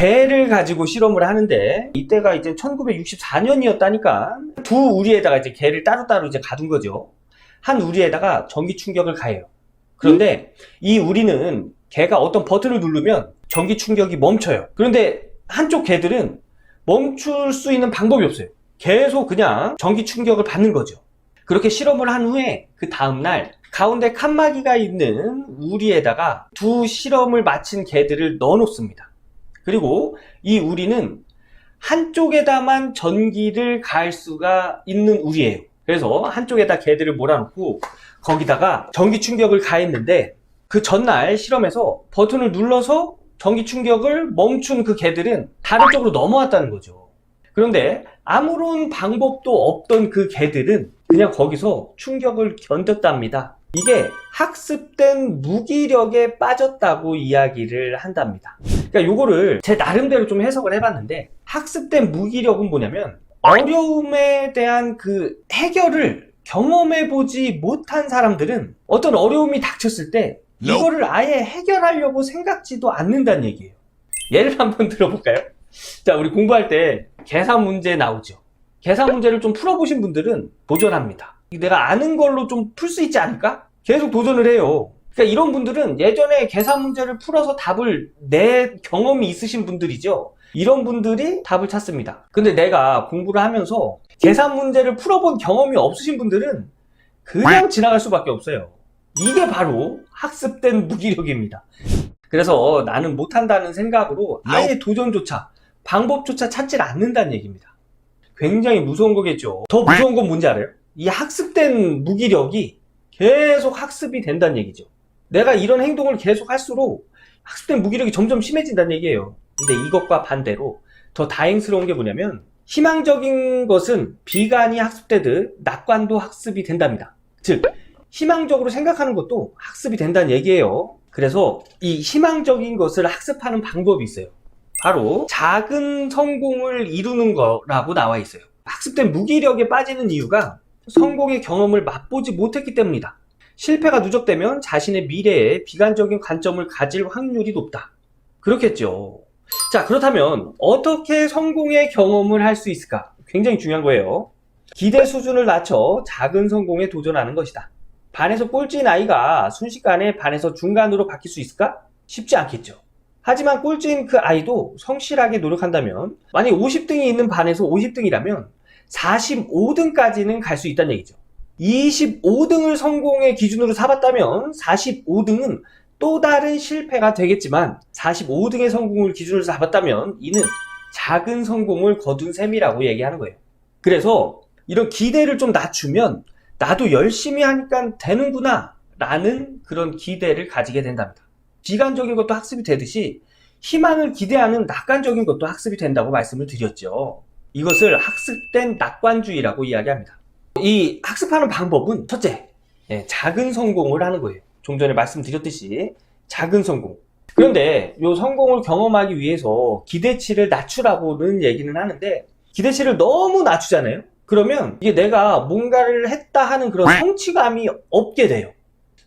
개를 가지고 실험을 하는데, 이때가 이제 1964년이었다니까 두 우리에다가 이제 개를 따로따로 이제 가둔 거죠. 한 우리에다가 전기 충격을 가해요. 그런데 이 우리는 개가 어떤 버튼을 누르면 전기 충격이 멈춰요. 그런데 한쪽 개들은 멈출 수 있는 방법이 없어요. 계속 그냥 전기 충격을 받는 거죠. 그렇게 실험을 한 후에 그 다음날 가운데 칸막이가 있는 우리에다가 두 실험을 마친 개들을 넣어 놓습니다. 그리고 이 우리는 한쪽에다만 전기를 가할 수가 있는 우리예요. 그래서 한쪽에다 개들을 몰아놓고 거기다가 전기 충격을 가했는데, 그 전날 실험에서 버튼을 눌러서 전기 충격을 멈춘 그 개들은 다른 쪽으로 넘어왔다는 거죠. 그런데 아무런 방법도 없던 그 개들은 그냥 거기서 충격을 견뎠답니다. 이게 학습된 무기력에 빠졌다고 이야기를 한답니다. 그러니까 요거를 제 나름대로 좀 해석을 해봤는데, 학습된 무기력은 뭐냐면 어려움에 대한 그 해결을 경험해보지 못한 사람들은 어떤 어려움이 닥쳤을 때 이거를 아예 해결하려고 생각지도 않는다는 얘기예요. 예를 한번 들어볼까요? 자, 우리 공부할 때 계산 문제 나오죠. 계산 문제를 좀 풀어보신 분들은 도전합니다. 내가 아는 걸로 좀 풀 수 있지 않을까? 계속 도전을 해요. 그러니까 이런 분들은 예전에 계산 문제를 풀어서 답을 내 경험이 있으신 분들이죠. 이런 분들이 답을 찾습니다. 근데 내가 공부를 하면서 계산 문제를 풀어본 경험이 없으신 분들은 그냥 지나갈 수밖에 없어요. 이게 바로 학습된 무기력입니다. 그래서 나는 못한다는 생각으로 아예 도전조차, 방법조차 찾질 않는다는 얘기입니다. 굉장히 무서운 거겠죠. 더 무서운 건 뭔지 알아요? 이 학습된 무기력이 계속 학습이 된다는 얘기죠. 내가 이런 행동을 계속 할수록 학습된 무기력이 점점 심해진다는 얘기예요. 근데 이것과 반대로 더 다행스러운 게 뭐냐면, 희망적인 것은 비관이 학습되듯 낙관도 학습이 된답니다. 즉, 희망적으로 생각하는 것도 학습이 된다는 얘기예요. 그래서 이 희망적인 것을 학습하는 방법이 있어요. 바로 작은 성공을 이루는 거라고 나와 있어요. 학습된 무기력에 빠지는 이유가 성공의 경험을 맛보지 못했기 때문이다. 실패가 누적되면 자신의 미래에 비관적인 관점을 가질 확률이 높다. 그렇겠죠. 자, 그렇다면 어떻게 성공의 경험을 할 수 있을까? 굉장히 중요한 거예요. 기대 수준을 낮춰 작은 성공에 도전하는 것이다. 반에서 꼴찌인 아이가 순식간에 반에서 중간으로 바뀔 수 있을까? 쉽지 않겠죠. 하지만 꼴찌인 그 아이도 성실하게 노력한다면, 만약 50등이 있는 반에서 50등이라면 45등까지는 갈 수 있다는 얘기죠. 25등을 성공의 기준으로 삼았다면 45등은 또 다른 실패가 되겠지만, 45등의 성공을 기준으로 잡았다면 이는 작은 성공을 거둔 셈이라고 얘기하는 거예요. 그래서 이런 기대를 좀 낮추면 나도 열심히 하니까 되는구나 라는 그런 기대를 가지게 된답니다. 비관적인 것도 학습이 되듯이 희망을 기대하는 낙관적인 것도 학습이 된다고 말씀을 드렸죠. 이것을 학습된 낙관주의라고 이야기합니다. 이 학습하는 방법은 첫째, 작은 성공을 하는 거예요. 좀 전에 말씀드렸듯이 작은 성공. 그런데 이 성공을 경험하기 위해서 기대치를 낮추라고는 얘기는 하는데, 기대치를 너무 낮추잖아요. 그러면 이게 내가 뭔가를 했다 하는 그런 성취감이 없게 돼요.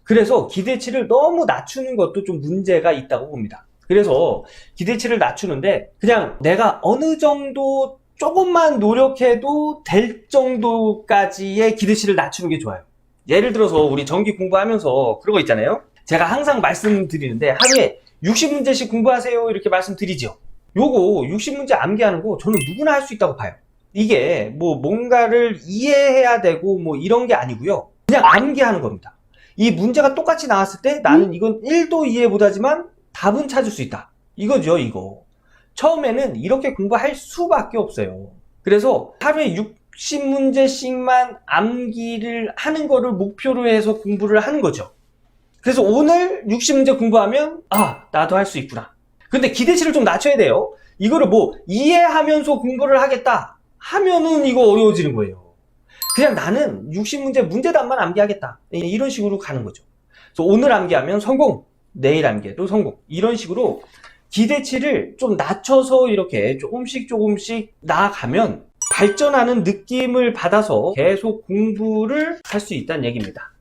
그래서 기대치를 너무 낮추는 것도 좀 문제가 있다고 봅니다. 그래서 기대치를 낮추는데 그냥 내가 어느 정도 조금만 노력해도 될 정도까지의 기대치를 낮추는 게 좋아요. 예를 들어서 우리 전기 공부하면서 그런 거 있잖아요. 제가 항상 말씀드리는데 하루에 60문제씩 공부하세요 이렇게 말씀드리죠. 요거 60문제 암기하는 거 저는 누구나 할 수 있다고 봐요. 이게 뭐 뭔가를 이해해야 되고 뭐 이런 게 아니고요. 그냥 암기하는 겁니다. 이 문제가 똑같이 나왔을 때 나는 이건 1도 이해 못하지만 답은 찾을 수 있다. 이거죠, 이거. 처음에는 이렇게 공부할 수밖에 없어요. 그래서 하루에 60문제씩만 암기를 하는 거를 목표로 해서 공부를 하는 거죠. 그래서 오늘 60문제 공부하면 나도 할 수 있구나. 근데 기대치를 좀 낮춰야 돼요. 이거를 뭐 이해하면서 공부를 하겠다 하면은 이거 어려워지는 거예요. 그냥 나는 60문제 문제답만 암기하겠다, 이런 식으로 가는 거죠. 그래서 오늘 암기하면 성공, 내일 암기해도 성공, 이런 식으로 기대치를 좀 낮춰서 이렇게 조금씩 나아가면 발전하는 느낌을 받아서 계속 공부를 할 수 있다는 얘기입니다.